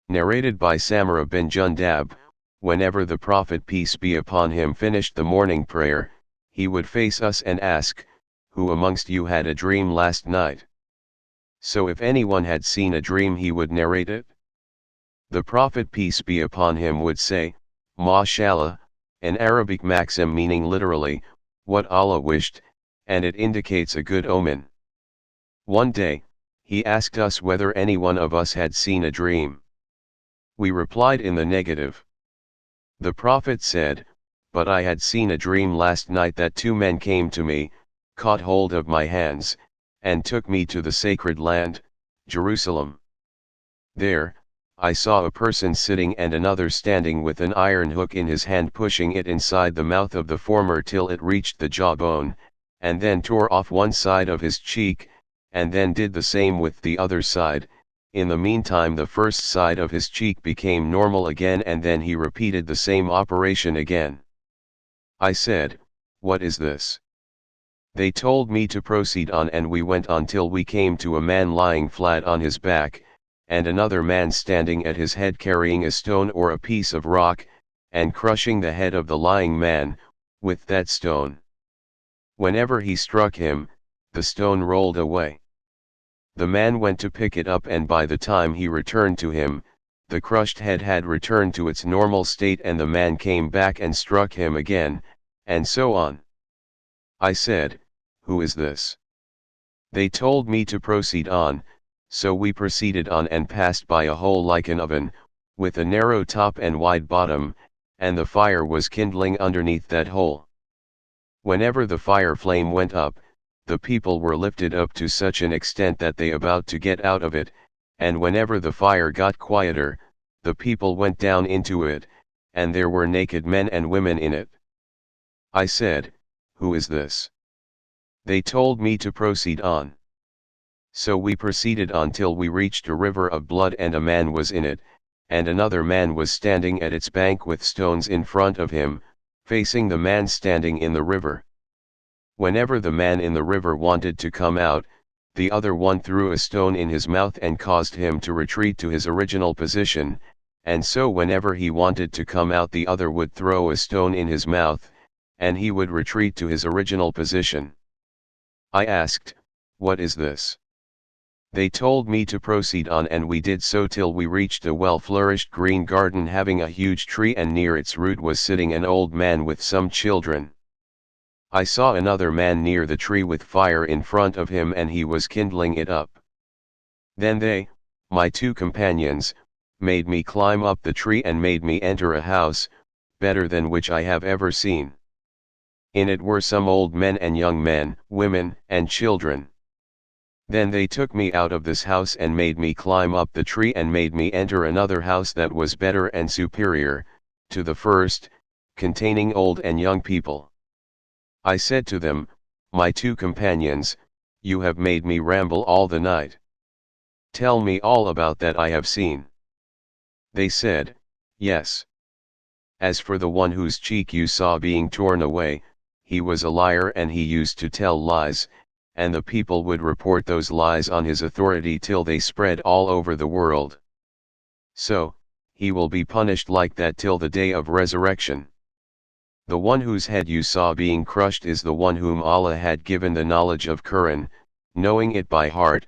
Narrated by Samura bin Jundab, whenever the Prophet peace be upon him finished the morning prayer, he would face us and ask, "Who amongst you had a dream last night?" So if anyone had seen a dream he would narrate it. The Prophet peace be upon him would say, "Mashallah," an Arabic maxim meaning literally, what Allah wished, and it indicates a good omen. One day, he asked us whether any one of us had seen a dream. We replied in the negative. The Prophet said, "But I had seen a dream last night that two men came to me, caught hold of my hands, and took me to the sacred land, Jerusalem. There, I saw a person sitting and another standing with an iron hook in his hand, pushing it inside the mouth of the former till it reached the jawbone, and then tore off one side of his cheek, and then did the same with the other side. In the meantime the first side of his cheek became normal again, and then he repeated the same operation again." I said, "What is this?" They told me to proceed on, and we went on till we came to a man lying flat on his back, and another man standing at his head carrying a stone or a piece of rock, and crushing the head of the lying man, with that stone. Whenever he struck him, the stone rolled away. The man went to pick it up, and by the time he returned to him, the crushed head had returned to its normal state, and the man came back and struck him again, and so on. I said, "Who is this?" They told me to proceed on, so we proceeded on and passed by a hole like an oven, with a narrow top and wide bottom, and the fire was kindling underneath that hole. Whenever the fire flame went up, the people were lifted up to such an extent that they about to get out of it, and whenever the fire got quieter, the people went down into it, and there were naked men and women in it. I said, "Who is this?" They told me to proceed on. So we proceeded on till we reached a river of blood, and a man was in it, and another man was standing at its bank with stones in front of him, facing the man standing in the river. Whenever the man in the river wanted to come out, the other one threw a stone in his mouth and caused him to retreat to his original position, and so whenever he wanted to come out the other would throw a stone in his mouth, and he would retreat to his original position. I asked, "What is this?" They told me to proceed on, and we did so till we reached a well-flourished green garden having a huge tree, and near its root was sitting an old man with some children. I saw another man near the tree with fire in front of him, and he was kindling it up. Then they, my two companions, made me climb up the tree and made me enter a house, better than which I have ever seen. In it were some old men and young men, women, and children. Then they took me out of this house and made me climb up the tree and made me enter another house that was better and superior to the first, containing old and young people. I said to them, my two companions, "You have made me ramble all the night. Tell me all about that I have seen." They said, "Yes. As for the one whose cheek you saw being torn away, he was a liar, and he used to tell lies, and the people would report those lies on his authority till they spread all over the world. So, he will be punished like that till the day of resurrection. The one whose head you saw being crushed is the one whom Allah had given the knowledge of Quran, knowing it by heart,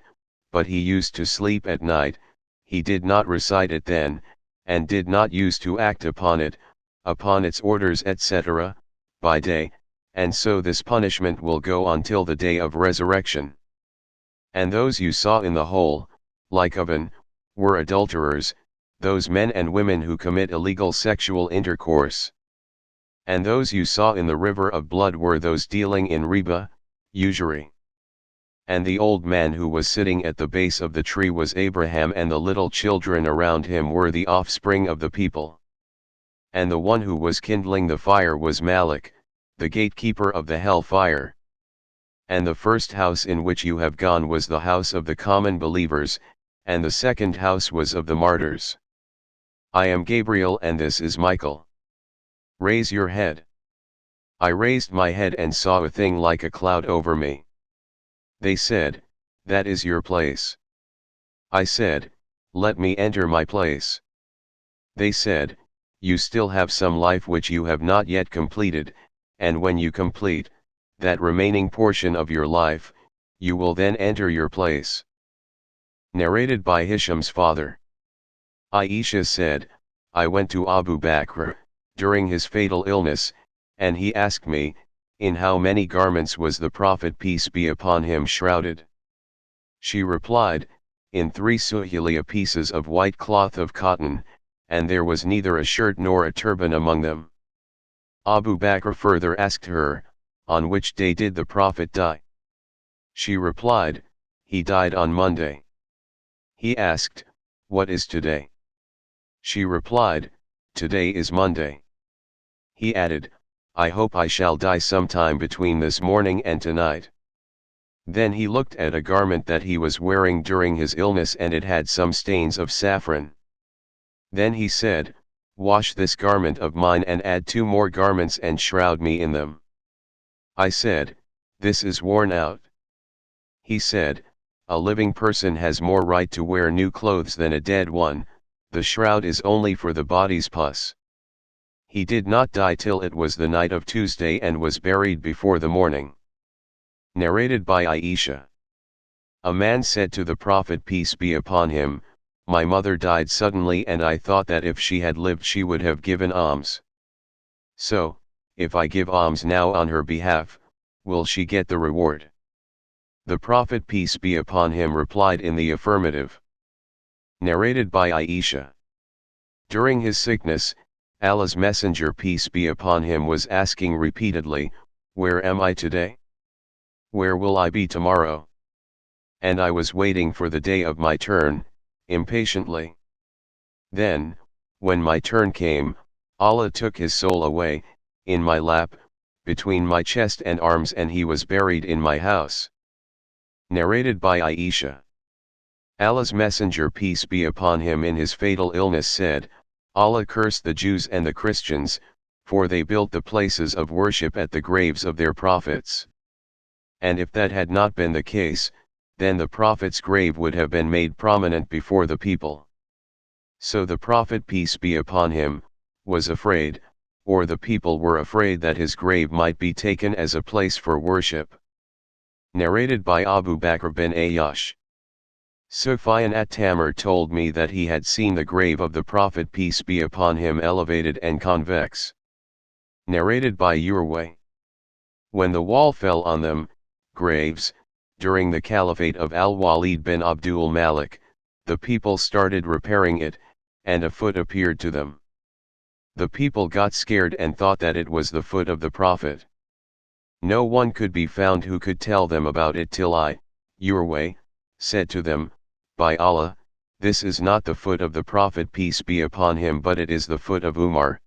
but he used to sleep at night, he did not recite it then, and did not use to act upon its orders etc., by day, and so this punishment will go on till the day of resurrection. And those you saw in the hole, like oven, were adulterers, those men and women who commit illegal sexual intercourse. And those you saw in the river of blood were those dealing in riba, usury. And the old man who was sitting at the base of the tree was Abraham, and the little children around him were the offspring of the people. And the one who was kindling the fire was Malik, the gatekeeper of the hell fire. And the first house in which you have gone was the house of the common believers, and the second house was of the martyrs. I am Gabriel, and this is Michael. Raise your head." I raised my head and saw a thing like a cloud over me. They said, "That is your place." I said, "Let me enter my place." They said, "You still have some life which you have not yet completed, and when you complete that remaining portion of your life, you will then enter your place." Narrated by Hisham's father. Aisha said, "I went to Abu Bakr during his fatal illness, and he asked me, in how many garments was the Prophet peace be upon him shrouded?" She replied, "In 3 suhiliya pieces of white cloth of cotton, and there was neither a shirt nor a turban among them." Abu Bakr further asked her, "On which day did the Prophet die?" She replied, "He died on Monday." He asked, "What is today?" She replied, "Today is Monday." He added, "I hope I shall die sometime between this morning and tonight." Then he looked at a garment that he was wearing during his illness, and it had some stains of saffron. Then he said, "Wash this garment of mine and add 2 more garments and shroud me in them." I said, "This is worn out." He said, "A living person has more right to wear new clothes than a dead one, the shroud is only for the body's pus." He did not die till it was the night of Tuesday and was buried before the morning. Narrated by Aisha. A man said to the Prophet peace be upon him, "My mother died suddenly and I thought that if she had lived she would have given alms. So, if I give alms now on her behalf, will she get the reward?" The Prophet peace be upon him replied in the affirmative. Narrated by Aisha. During his sickness, Allah's Messenger peace be upon him was asking repeatedly, "Where am I today? Where will I be tomorrow?" And I was waiting for the day of my turn, impatiently. Then, when my turn came, Allah took his soul away, in my lap, between my chest and arms, and he was buried in my house. Narrated by Aisha. Allah's Messenger peace be upon him in his fatal illness said, "Allah curse the Jews and the Christians, for they built the places of worship at the graves of their prophets. And if that had not been the case, then the Prophet's grave would have been made prominent before the people. So the Prophet peace be upon him, was afraid, or the people were afraid that his grave might be taken as a place for worship." Narrated by Abu Bakr bin Ayyash. Sufyan at-Tamr told me that he had seen the grave of the Prophet peace be upon him elevated and convex. Narrated by Urwa. When the wall fell on them, graves, during the caliphate of Al-Walid bin Abdul Malik, the people started repairing it, and a foot appeared to them. The people got scared and thought that it was the foot of the Prophet. No one could be found who could tell them about it till I, Urwa, said to them, "By Allah, this is not the foot of the Prophet peace be upon him, but it is the foot of Umar,